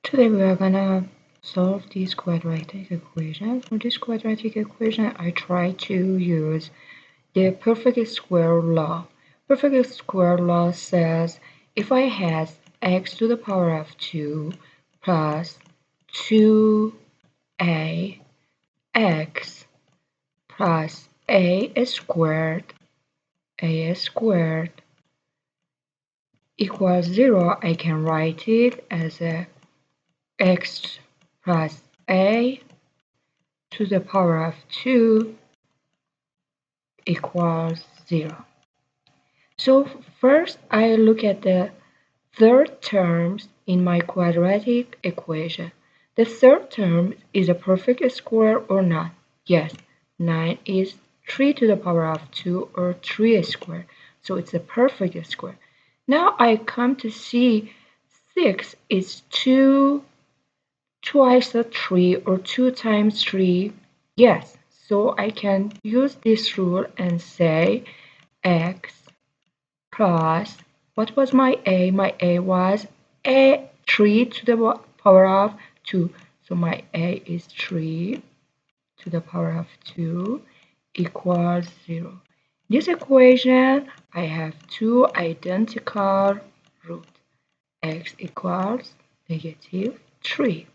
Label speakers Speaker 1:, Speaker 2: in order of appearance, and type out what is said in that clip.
Speaker 1: Today we are gonna solve this quadratic equation. For this quadratic equation, I try to use the perfect square law. Perfect square law says if I had x to the power of 2 plus 2ax plus a squared equals 0, I can write it as a x plus a to the power of 2 equals 0. So first I look at the third term in my quadratic equation. The third term is a perfect square or not? Yes, 9 is 3 to the power of 2 or 3 squared. So it's a perfect square. Now I come to see 6 is 2 twice the 3 or 2 times 3. Yes, so I can use this rule and say x plus, what was my a? My a was a 3 to the power of 2. So my a is 3 to the power of 2 equals 0. This equation, I have two identical roots. X equals negative 3.